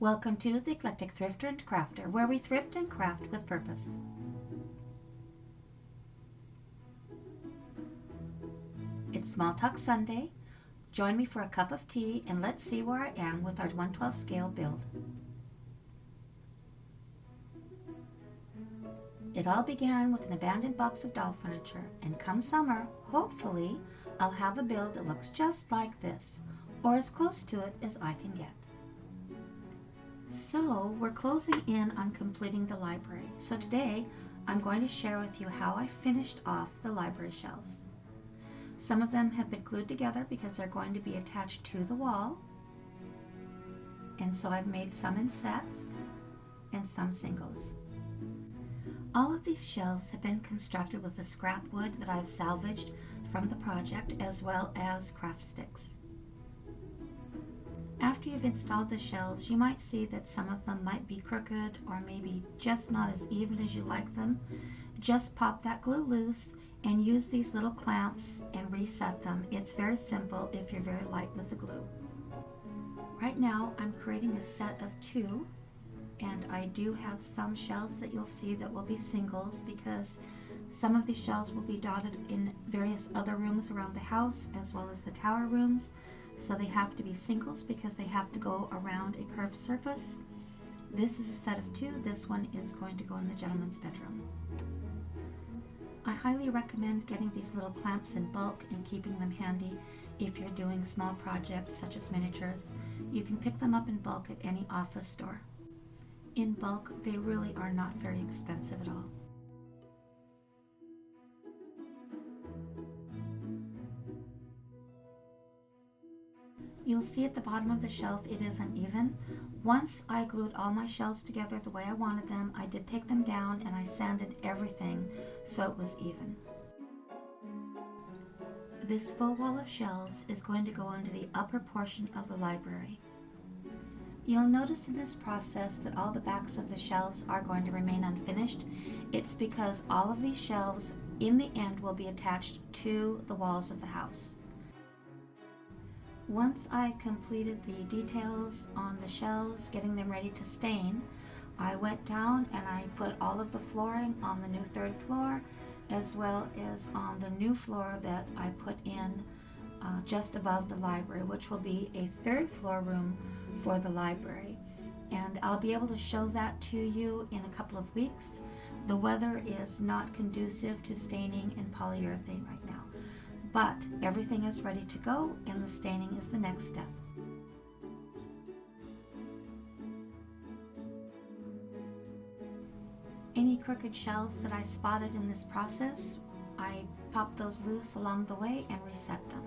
Welcome to the Eclectic Thrifter and Crafter, where we thrift and craft with purpose. It's Smalltalk Sunday. Join me for a cup of tea and let's see where I am with our 1/12 scale build. It all began with an abandoned box of doll furniture, and come summer, hopefully, I'll have a build that looks just like this, or as close to it as I can get. So we're closing in on completing the library. So today I'm going to share with you how I finished off the library shelves. Some of them have been glued together because they're going to be attached to the wall. And so I've made some in sets and some singles. All of these shelves have been constructed with the scrap wood that I've salvaged from the project, as well as craft sticks. After you've installed the shelves, you might see that some of them might be crooked or maybe just not as even as you like them. Just pop that glue loose and use these little clamps and reset them. It's very simple if you're very light with the glue. Right now I'm creating a set of 2, and I do have some shelves that you'll see that will be singles because some of these shelves will be dotted in various other rooms around the house as well as the tower rooms. So they have to be singles because they have to go around a curved surface. This is a set of 2. This one is going to go in the gentleman's bedroom. I highly recommend getting these little clamps in bulk and keeping them handy if you're doing small projects such as miniatures. You can pick them up in bulk at any office store. In bulk, they really are not very expensive at all. You'll see at the bottom of the shelf it isn't even. Once I glued all my shelves together the way I wanted them, I did take them down and I sanded everything so it was even. This full wall of shelves is going to go into the upper portion of the library. You'll notice in this process that all the backs of the shelves are going to remain unfinished. It's because all of these shelves in the end will be attached to the walls of the house. Once I completed the details on the shelves, getting them ready to stain, I went down and I put all of the flooring on the new 3rd floor, as well as on the new floor that I put in just above the library, which will be a 3rd floor room for the library. And I'll be able to show that to you in a couple of weeks. The weather is not conducive to staining in polyurethane right now. But everything is ready to go, and the staining is the next step. Any crooked shelves that I spotted in this process, I popped those loose along the way and reset them.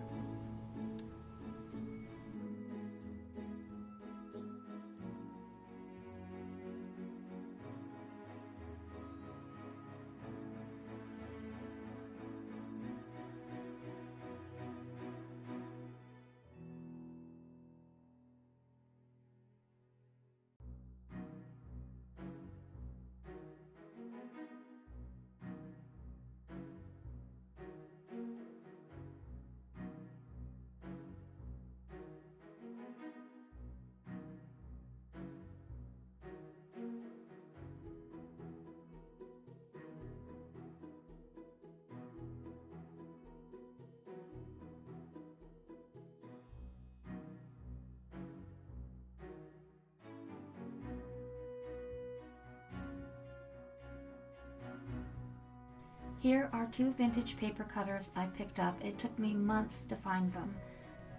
Here are 2 vintage paper cutters I picked up. It took me months to find them.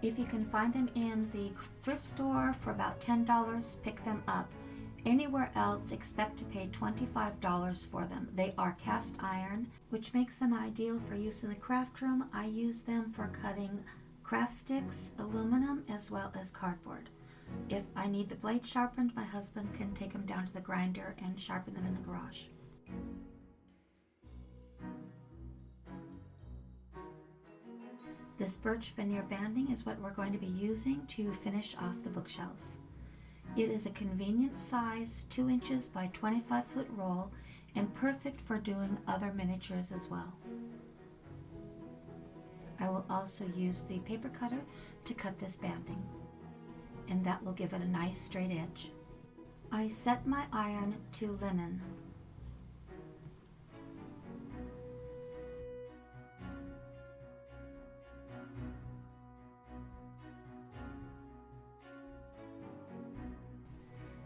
If you can find them in the thrift store for about $10, pick them up. Anywhere else, expect to pay $25 for them. They are cast iron, which makes them ideal for use in the craft room. I use them for cutting craft sticks, aluminum, as well as cardboard. If I need the blade sharpened, my husband can take them down to the grinder and sharpen them in the garage. This birch veneer banding is what we're going to be using to finish off the bookshelves. It is a convenient size 2 inches by 25-foot roll and perfect for doing other miniatures as well. I will also use the paper cutter to cut this banding, and that will give it a nice straight edge. I set my iron to linen.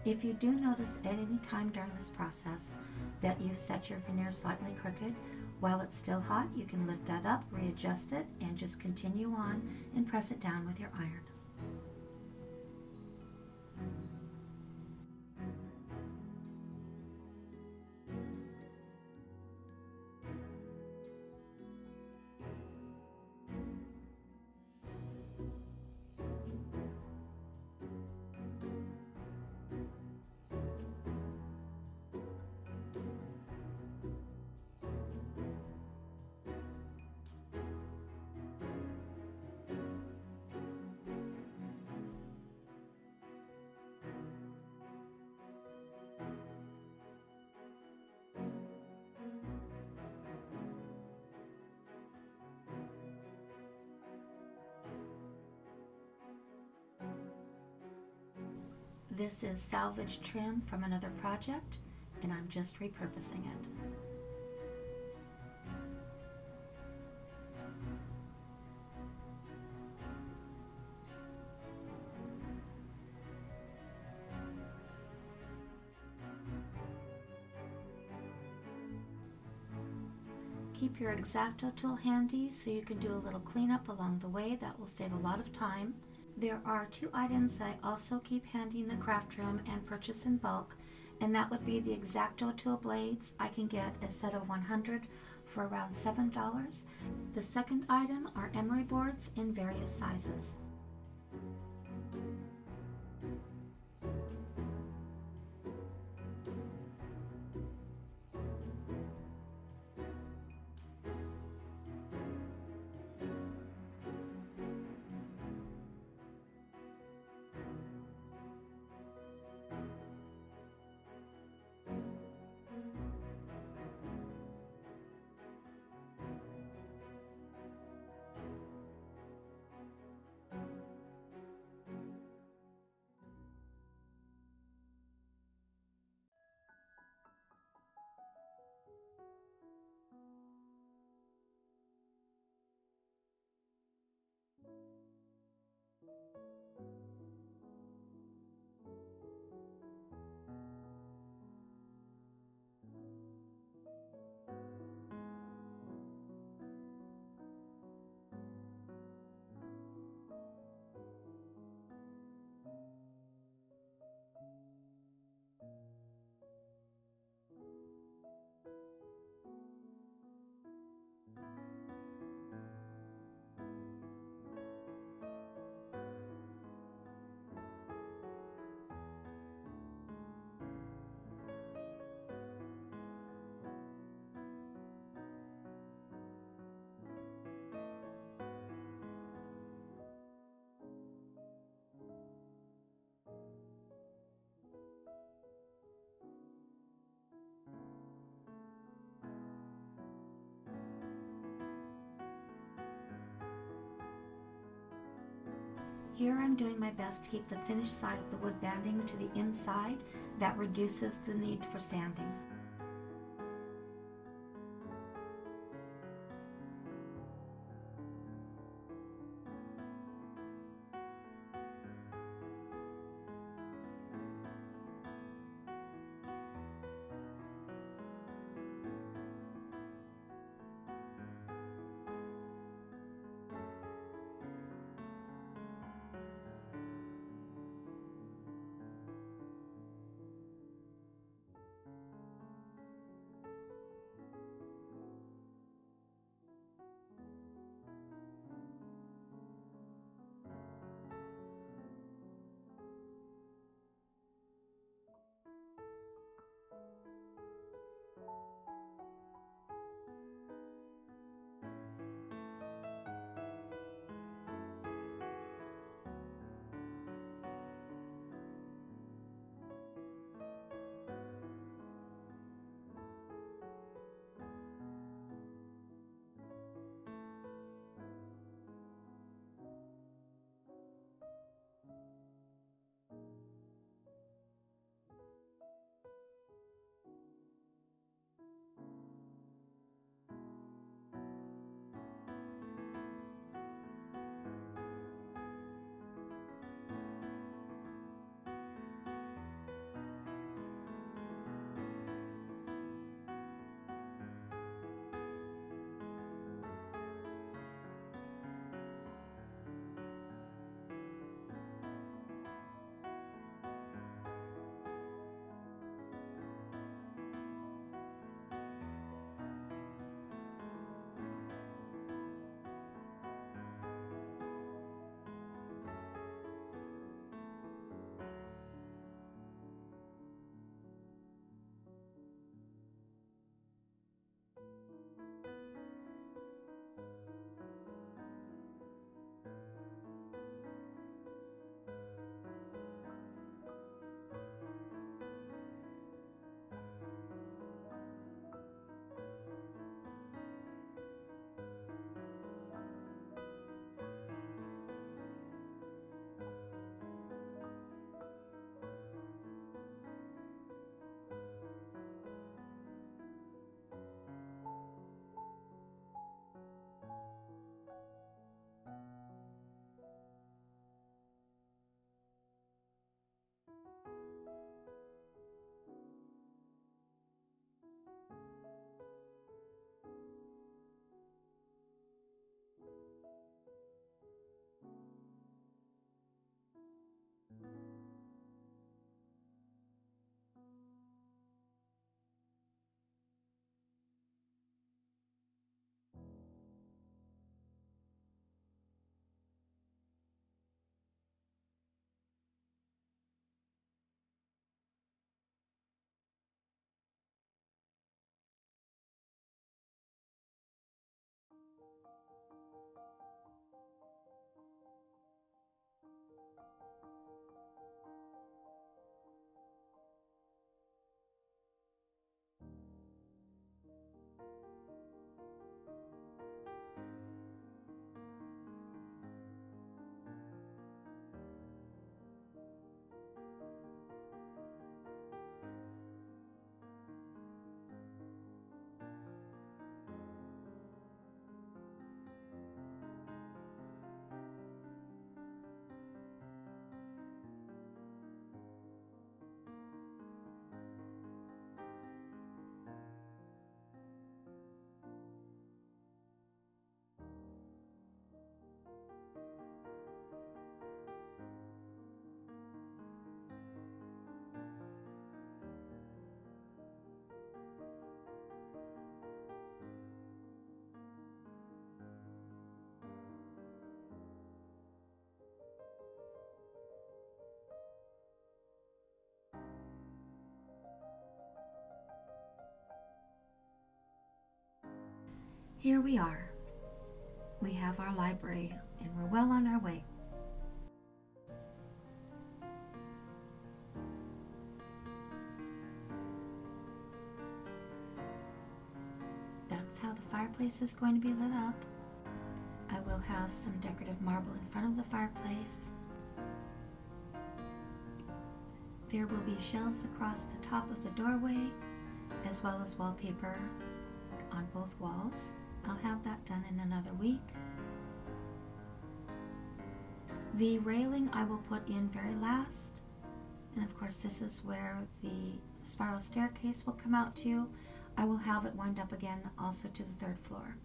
If you do notice at any time during this process that you've set your veneer slightly crooked, while it's still hot, you can lift that up, readjust it, and just continue on and press it down with your iron. This is salvage trim from another project, and I'm just repurposing it. Keep your X-Acto tool handy so you can do a little cleanup along the way. That will save a lot of time. There are two items that I also keep handy in the craft room and purchase in bulk, and that would be the X-Acto tool blades. I can get a set of 100 for around $7. The second item are emery boards in various sizes. Here I'm doing my best to keep the finished side of the wood banding to the inside. That reduces the need for sanding. Here we are. We have our library and we're well on our way. That's how the fireplace is going to be lit up. I will have some decorative marble in front of the fireplace. There will be shelves across the top of the doorway, as well as wallpaper on both walls. I'll have that done in another week. The railing I will put in very last, and of course this is where the spiral staircase will come out to. I will have it wind up again also to the third floor.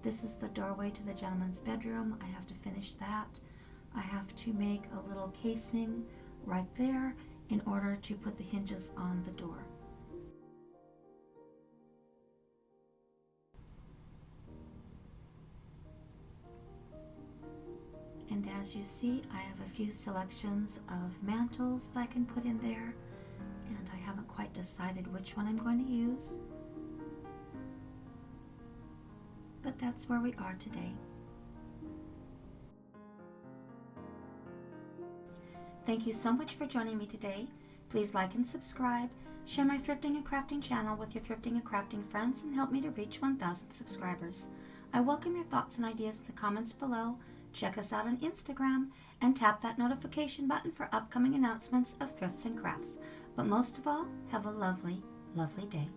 This is the doorway to the gentleman's bedroom. I have to finish that. I have to make a little casing right there in order to put the hinges on the door. And as you see, I have a few selections of mantles that I can put in there, and I haven't quite decided which one I'm going to use. But that's where we are today. Thank you so much for joining me today. Please like and subscribe, share my thrifting and crafting channel with your thrifting and crafting friends, and help me to reach 1,000 subscribers. I welcome your thoughts and ideas in the comments below. Check us out on Instagram and tap that notification button for upcoming announcements of thrifts and crafts. But most of all, have a lovely, lovely day.